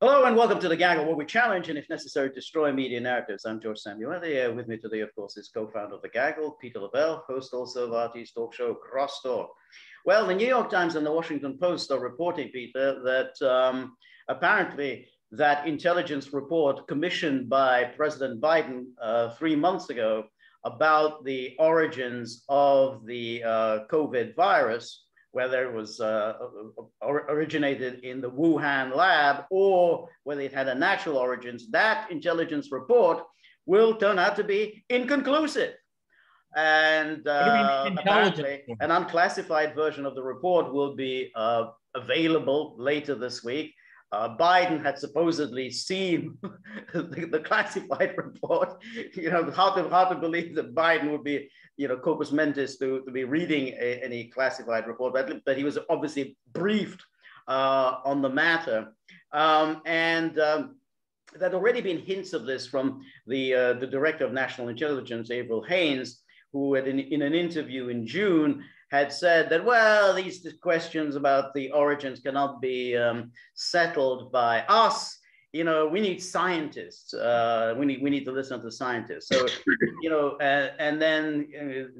Hello and welcome to The Gaggle, where we challenge and, if necessary, destroy media narratives. I'm George Szamuely. With me today, of course, is co-founder of The Gaggle, Peter Lavelle, host also of RT's talk show, Crosstalk. Well, the New York Times and the Washington Post are reporting, Peter, that apparently that intelligence report commissioned by President Biden 3 months ago about the origins of the COVID virus, whether it was originated in the Wuhan lab or whether it had a natural origins, that intelligence report will turn out to be inconclusive. And apparently an unclassified version of the report will be available later this week. Biden had supposedly seen the classified report. You know, hard to believe that Biden would be, you know, corpus mentis to be reading any classified report, but he was obviously briefed on the matter. There'd already been hints of this from the Director of National Intelligence, Avril Haines, who had in an interview in June had said that, well, these questions about the origins cannot be settled by us. You know, we need scientists. We need to listen to scientists. So, you know, and then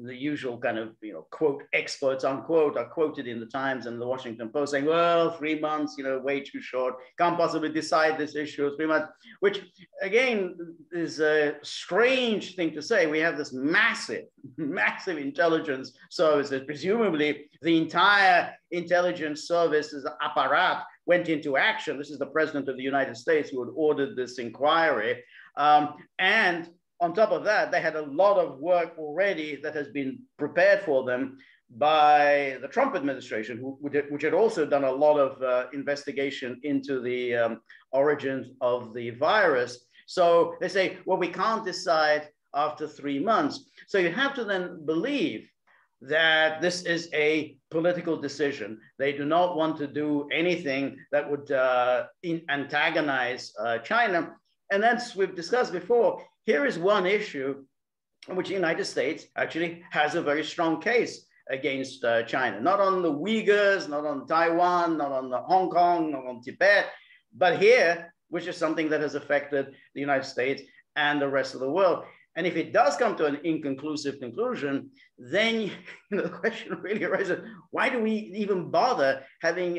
the usual kind of, you know, quote, experts, unquote, are quoted in the Times and the Washington Post saying, well, 3 months, you know, way too short, can't possibly decide this issue in 3 months, which again is a strange thing to say. We have this massive intelligence services, presumably the entire intelligence services apparatus went into action. This is the President of the United States who had ordered this inquiry. And on top of that, they had a lot of work already that has been prepared for them by the Trump administration, which had also done a lot of investigation into the origins of the virus. So they say, well, we can't decide after 3 months. So you have to then believe that this is a political decision. They do not want to do anything that would antagonize China. And as we've discussed before, here is one issue in which the United States actually has a very strong case against China, not on the Uyghurs, not on Taiwan, not on the Hong Kong, not on Tibet, but here, which is something that has affected the United States and the rest of the world. And if it does come to an inconclusive conclusion, then you know, the question really arises, why do we even bother having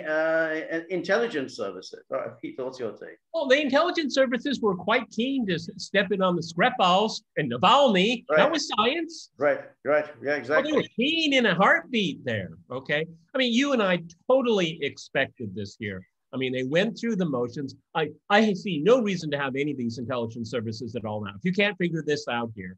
intelligence services? Peter, what's your take? Well, the intelligence services were quite keen to step in on the Skripals and Navalny. Right. That was science. Right, yeah, exactly. Well, they were keen in a heartbeat there, okay? I mean, you and I totally expected this here. I mean, they went through the motions. I see no reason to have any of these intelligence services at all now. If you can't figure this out here,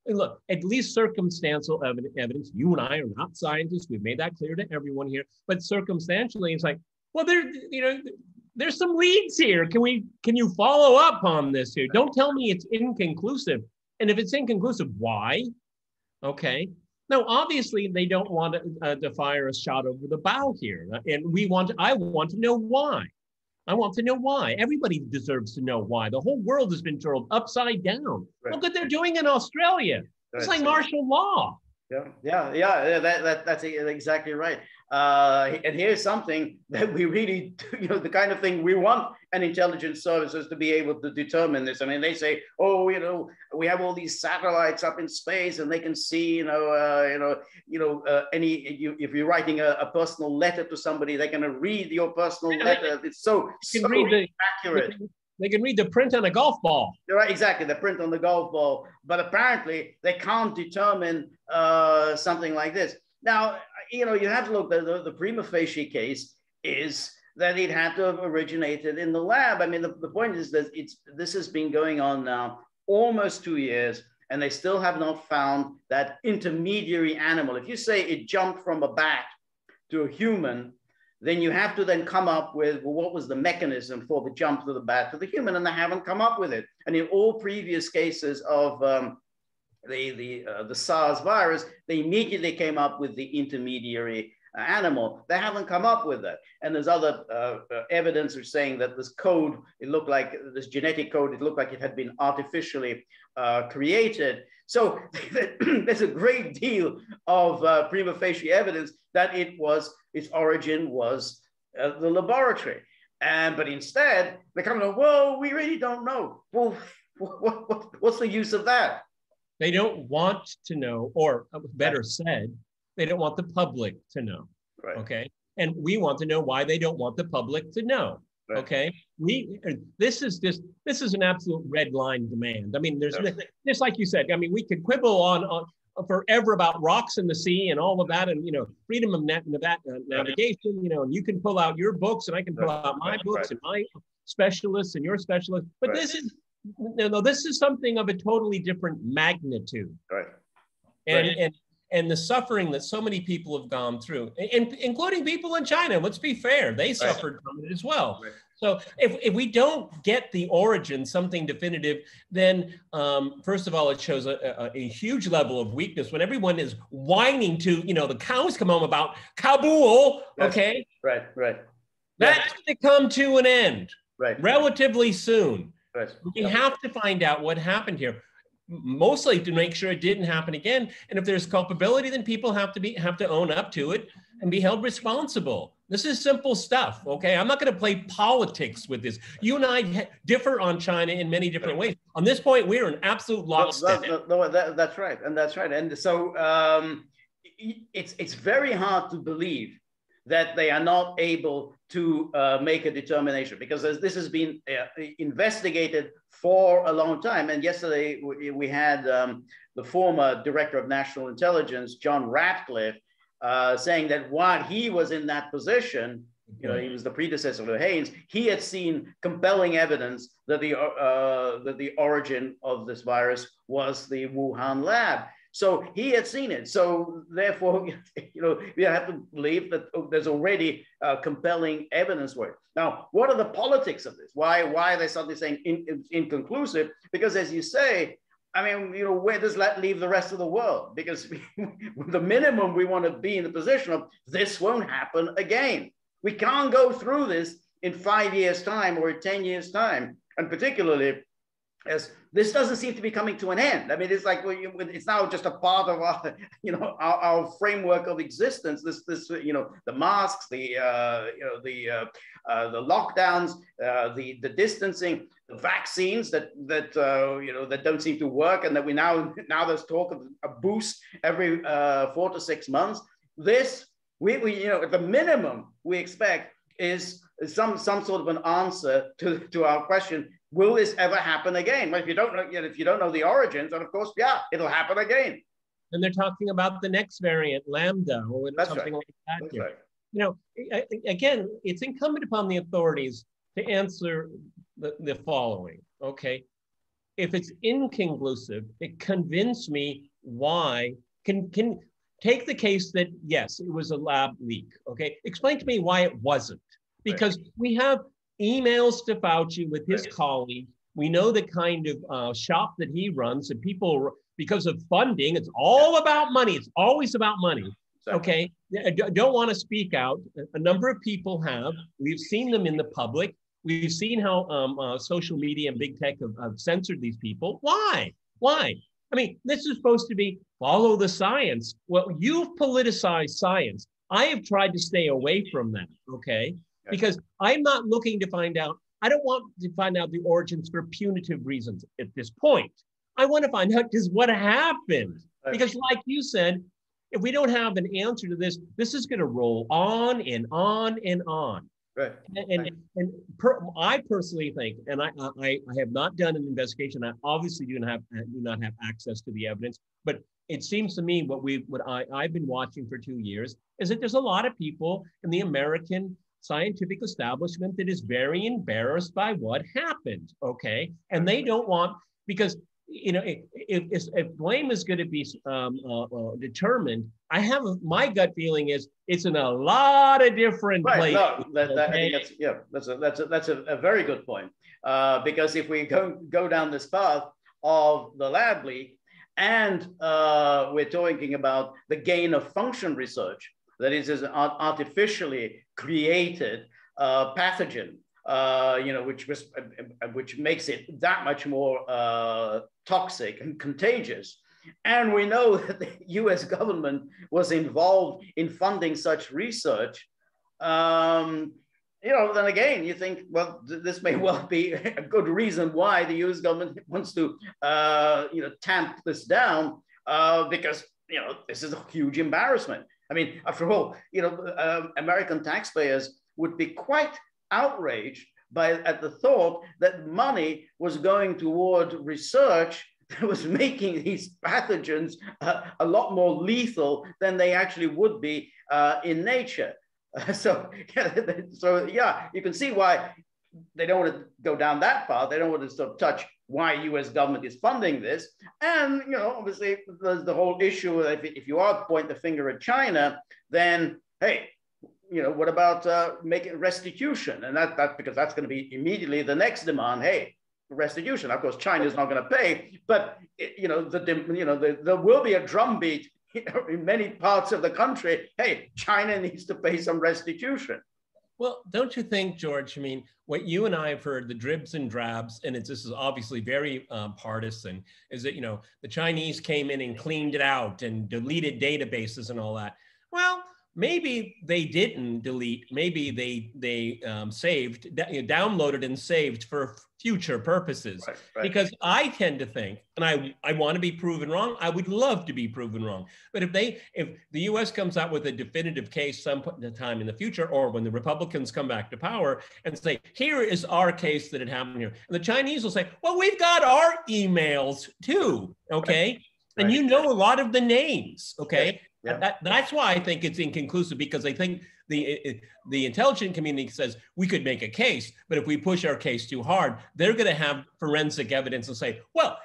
look, at least circumstantial evidence, you and I are not scientists. We've made that clear to everyone here, but circumstantially, it's like, well, there's some leads here. Can you follow up on this here? Don't tell me it's inconclusive. And if it's inconclusive, why? Okay. Now, obviously, they don't want to fire a shot over the bow here. And I want to know why. I want to know why. Everybody deserves to know why. The whole world has been turned upside down. Right. Look what they're doing in Australia. It's like martial law. Yeah. That's exactly right. And here's something that we really, you know, the kind of thing we want an intelligence services to be able to determine this. I mean, they say, oh, you know, we have all these satellites up in space, and they can see, if you're writing a personal letter to somebody, they're going to read your personal letter. It's so accurate. They can read the print on a golf ball. Right, exactly, the print on the golf ball. But apparently, they can't determine something like this. Now, you know, you have to look, the prima facie case is that it had to have originated in the lab. I mean, the point is that this has been going on now almost 2 years, and they still have not found that intermediary animal. If you say it jumped from a bat to a human, then you have to then come up with, well, what was the mechanism for the jump to the bat to the human? And they haven't come up with it. And in all previous cases of the SARS virus, they immediately came up with the intermediary animal. They haven't come up with that. And there's other evidence of saying that this code, it looked like this genetic code, it looked like it had been artificially created. So there's a great deal of prima facie evidence that its origin was the laboratory. But instead, they're coming, well, we really don't know. Well, what's the use of that? They don't want to know, or better said, they don't want the public to know. Right. Okay. And we want to know why they don't want the public to know. Right. Okay. This is an absolute red line demand. I mean, there's just like you said, I mean, we could quibble on forever about rocks in the sea and all of that, and freedom of navigation, and you can pull out your books and I can pull out my books and my specialists and your specialists. But this is something of a totally different magnitude. Right. And the suffering that so many people have gone through, including people in China, let's be fair, they suffered from it as well. Right. So if we don't get the origin, something definitive, then first of all, it shows a huge level of weakness when everyone is whining to, the cows come home about Kabul, okay? Right. That's going to come to an end relatively soon. Right. We have to find out what happened here, mostly to make sure it didn't happen again. And if there's culpability, then people have to own up to it and be held responsible. This is simple stuff, okay? I'm not going to play politics with this. You and I differ on China in many different ways. On this point, we're in absolute lockstep. That's right, and that's right. And so it's very hard to believe that they are not able to make a determination, because this has been investigated for a long time. And yesterday we had the former director of national intelligence, John Ratcliffe, saying that while he was in that position, he was the predecessor of Haynes, he had seen compelling evidence that the origin of this virus was the Wuhan lab. So he had seen it. So therefore, we have to believe that there's already compelling evidence for it. Now, what are the politics of this? Why are they suddenly saying inconclusive? Because as you say, I mean, where does that leave the rest of the world? Because the minimum we want to be in the position of this won't happen again. We can't go through this in 5 years' time or in 10 years' time. And particularly as this doesn't seem to be coming to an end. I mean, it's like, it's now just a part of our, our framework of existence. The masks, the lockdowns, the distancing, the vaccines that don't seem to work, and that we now there's talk of a boost every 4 to 6 months. This we at the minimum we expect is some sort of an answer to our question. Will this ever happen again? Well, if you don't know the origins, then of course, it'll happen again. And they're talking about the next variant, Lambda, or something like that. That's right. Again, it's incumbent upon the authorities to answer the following. Okay, if it's inconclusive, it convince me why. Can take the case that yes, it was a lab leak. Okay, explain to me why it wasn't, because we have emails to Fauci with his colleagues. We know the kind of shop that he runs, and people, because of funding, it's all about money. It's always about money. Okay, don't want to speak out. A number of people have. We've seen them in the public. We've seen how social media and big tech have censored these people. Why? I mean, this is supposed to be follow the science. Well, you've politicized science. I have tried to stay away from that, okay? Because I'm not looking to find out, I don't want to find out the origins for punitive reasons at this point. I want to find out just what happened. Because like you said, if we don't have an answer to this, this is going to roll on and on and on. Right. I personally think, and I have not done an investigation. I obviously do not have access to the evidence, but it seems to me what I've been watching for 2 years is that there's a lot of people in the American scientific establishment that is very embarrassed by what happened. Okay, and they don't want, because if blame is going to be determined, my gut feeling is it's in a lot of different places. I think that's a very good point, because if we go down this path of the lab leak, and we're talking about the gain of function research, that is an artificially created pathogen, which makes it that much more toxic and contagious. And we know that the US government was involved in funding such research. then again, you think, well, this may well be a good reason why the US government wants to, tamp this down, because, this is a huge embarrassment. I mean, after all, American taxpayers would be quite outraged at the thought that money was going toward research that was making these pathogens a lot more lethal than they actually would be in nature. So you can see why they don't want to go down that path. They don't want to sort of touch why U.S. government is funding this. And, obviously, there's the whole issue that if you are to point the finger at China, then, hey, what about making restitution? And that's because that's going to be immediately the next demand. Hey, restitution. Of course, China is not going to pay, but, there will be a drumbeat in many parts of the country. Hey, China needs to pay some restitution. Well, don't you think, George, I mean, what you and I have heard, the dribs and drabs, and this is obviously very partisan, is that, the Chinese came in and cleaned it out and deleted databases and all that. Well, maybe they didn't delete, maybe they saved, downloaded and saved for future purposes. Right. Because I tend to think, and I want to be proven wrong, I would love to be proven wrong. But if the US comes out with a definitive case sometime in the future, or when the Republicans come back to power and say, here is our case that it happened here. And the Chinese will say, well, we've got our emails too, okay? Right. And you know a lot of the names, okay? Yeah. That's why I think it's inconclusive, because I think the intelligence community says we could make a case, but if we push our case too hard, they're going to have forensic evidence and say, well,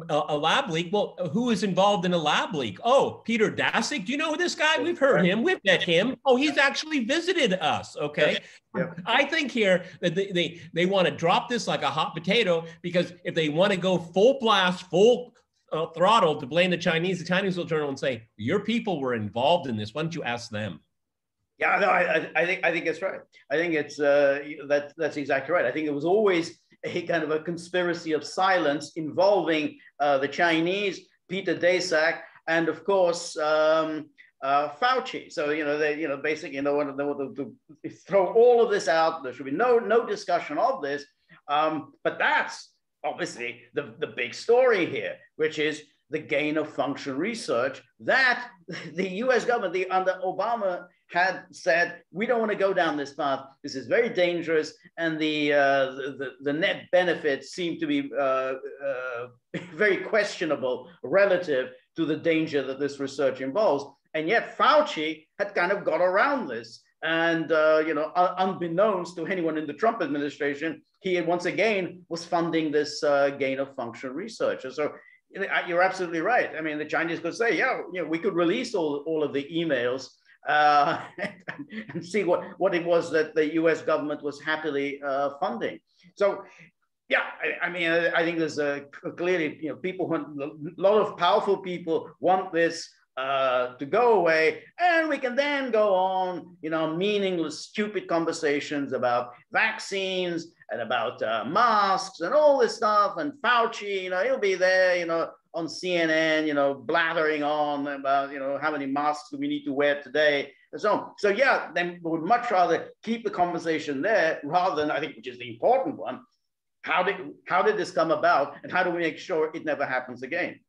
a lab leak. Well, who is involved in a lab leak? Oh, Peter Daszak. Do you know this guy? We've heard him. We've met him. Oh, he's actually visited us. Okay. Yeah. I think here that they want to drop this like a hot potato, because if they want to go full blast, full throttle to blame the Chinese will turn around and say, your people were involved in this. Why don't you ask them? Yeah, no, I think that's right. I think it's that's exactly right. I think it was always a kind of a conspiracy of silence involving the Chinese, Peter Daszak, and of course Fauci. So they basically they want to throw all of this out. There should be no discussion of this. But that's obviously the big story here, which is the gain of function research that the U.S. government under Obama had said, we don't want to go down this path. This is very dangerous, and the net benefits seem to be very questionable relative to the danger that this research involves. And yet Fauci had kind of got around this. And, unbeknownst to anyone in the Trump administration, he once again was funding this gain of function research. And so you're absolutely right. I mean, the Chinese could say, we could release all of the emails and see what it was that the US government was happily funding. So, yeah, I think there's clearly, people, a lot of powerful people want this to go away, and we can then go on, meaningless, stupid conversations about vaccines and about masks and all this stuff. And Fauci, he'll be there, on CNN, blathering on about, how many masks do we need to wear today and so on. So yeah, then we would much rather keep the conversation there rather than, I think, which is the important one, how did this come about, and how do we make sure it never happens again?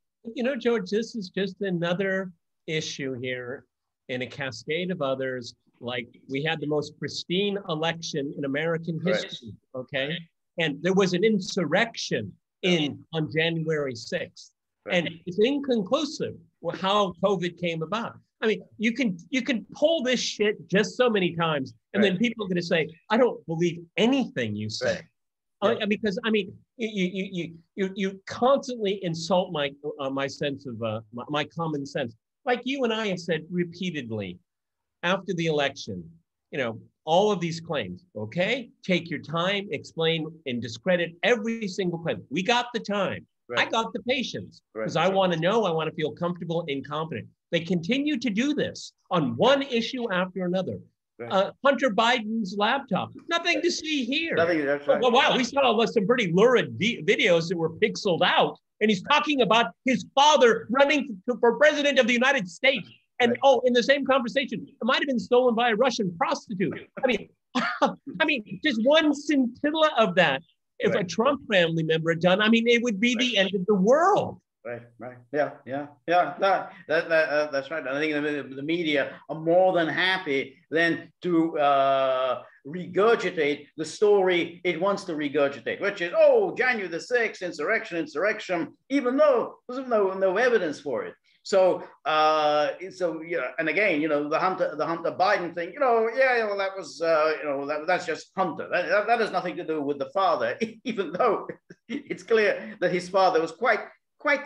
George, this is just another issue here in a cascade of others. Like, we had the most pristine election in American history, okay? And there was an insurrection on January 6th. And it's inconclusive how COVID came about. I mean, you can pull this shit just so many times, and then people are going to say, I don't believe anything you say. Because you constantly insult my sense of my common sense. Like you and I have said repeatedly after the election, all of these claims, okay? Take your time, explain and discredit every single claim. We got the time. I got the patience, because I want to know, I want to feel comfortable and confident. They continue to do this on one issue after another. Hunter Biden's laptop, nothing to see here. Nothing, that's right. Well, wow, we saw some pretty lurid videos that were pixeled out, and he's talking about his father running for president of the United States. And in the same conversation, it might have been stolen by a Russian prostitute. I mean, I mean, just one scintilla of that. If a Trump family member had done, I mean, it would be the end of the world. Right. Yeah. That's right. I think the media are more than happy then to regurgitate the story it wants to regurgitate, which is, oh, January the 6th, insurrection, even though there's no evidence for it. So, and again, the Hunter Biden thing, well, that was, that's just Hunter. That has nothing to do with the father, even though it's clear that his father was quite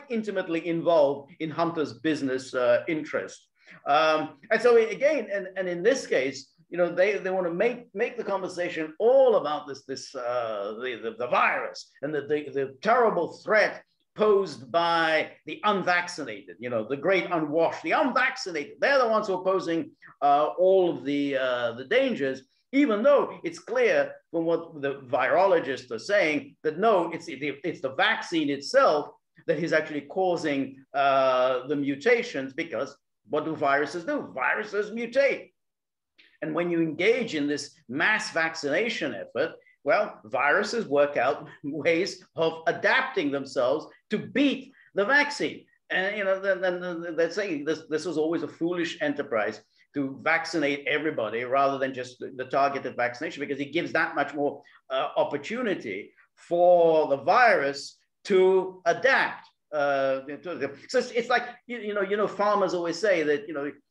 intimately involved in Hunter's business interest. And so again, and in this case, they want to make the conversation all about the virus and the terrible threat posed by the unvaccinated, the great unwashed, the unvaccinated. They're the ones who are posing all of the dangers, even though it's clear from what the virologists are saying that no, it's the vaccine itself that is actually causing the mutations, because what do viruses do? Viruses mutate. And when you engage in this mass vaccination effort, well, viruses work out ways of adapting themselves to beat the vaccine. And they're saying this was always a foolish enterprise to vaccinate everybody rather than just the targeted vaccination, because it gives that much more opportunity for the virus to adapt. So it's like, farmers always say that,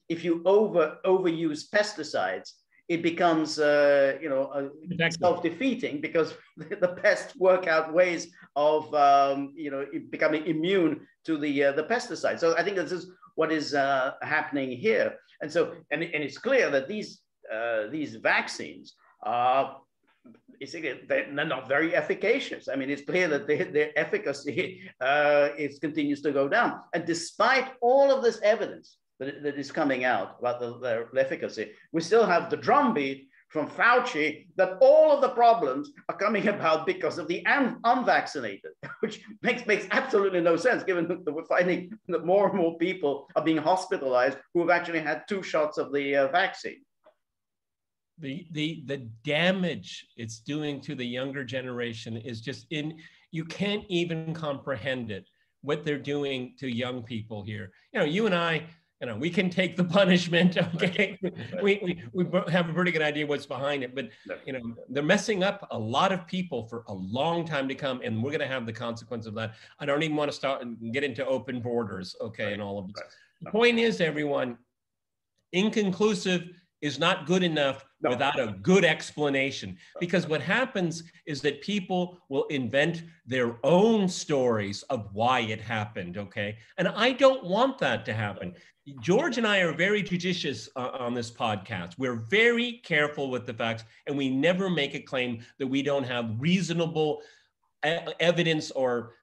if you overuse pesticides, it becomes, self-defeating, because the pests work out ways of, becoming immune to the pesticide. So I think this is what is happening here. And so, and it's clear that these vaccines are, they're not very efficacious. I mean, it's clear that their efficacy continues to go down. And despite all of this evidence that is coming out about their efficacy, we still have the drumbeat from Fauci that all of the problems are coming about because of the unvaccinated, which makes absolutely no sense, given that we're finding that more and more people are being hospitalized who have actually had 2 shots of the vaccine. The damage it's doing to the younger generation is just you can't even comprehend it, what they're doing to young people here. You and I, we can take the punishment, okay? we have a pretty good idea what's behind it, but they're messing up a lot of people for a long time to come, and we're gonna have the consequence of that. I don't even want to start and get into open borders, okay, and all of this. The point is, everyone, inconclusive is not good enough without a good explanation, because what happens is that people will invent their own stories of why it happened, okay? And I don't want that to happen. George and I are very judicious on this podcast. We're very careful with the facts, and we never make a claim that we don't have reasonable evidence or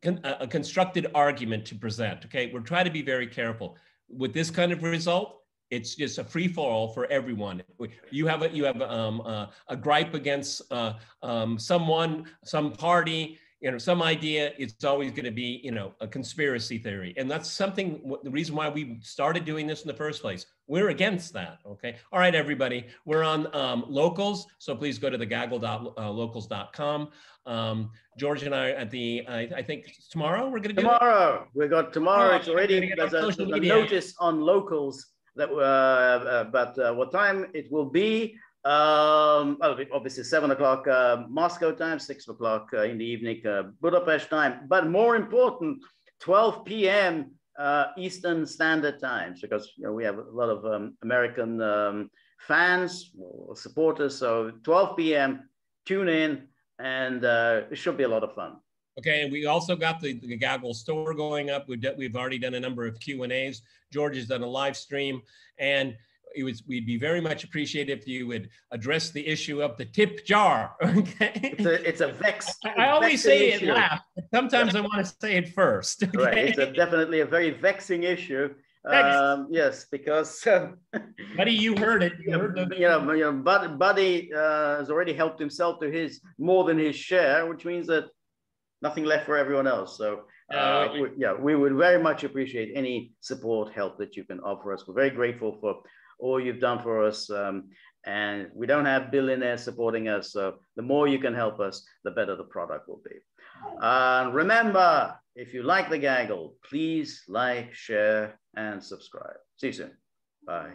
a constructed argument to present, okay? We're trying to be very careful. With this kind of result, it's just a free fall for everyone. You have a gripe against someone, some party, some idea. It's always going to be, a conspiracy theory, and that's something. The reason why we started doing this in the first place. We're against that. Okay. All right, everybody. We're on Locals, so please go to thegaggle.locals.com. George and I I think tomorrow we're going to do tomorrow. We got tomorrow. It's already there's a notice on Locals that but what time it will be. Obviously 7 o'clock Moscow time, 6 o'clock in the evening Budapest time, but more important, 12 p.m. Eastern Standard Times, because we have a lot of American fans or supporters. So 12 p.m. tune in, and it should be a lot of fun. Okay, and we also got the Gaggle store going up. We've already done a number of Q&As. George has done a live stream, and we'd be very much appreciated if you would address the issue of the tip jar. Okay, it's a vex. I always say it last, but sometimes I want to say it first. Okay? Right, it's definitely a very vexing issue. Yes, because Buddy, you heard it. Buddy has already helped himself to more than his share, which means that nothing left for everyone else. So we would very much appreciate any support, help that you can offer us. We're very grateful for all you've done for us. And we don't have billionaires supporting us. So the more you can help us, the better the product will be. Remember, if you like the gaggle, please like, share, and subscribe. See you soon. Bye.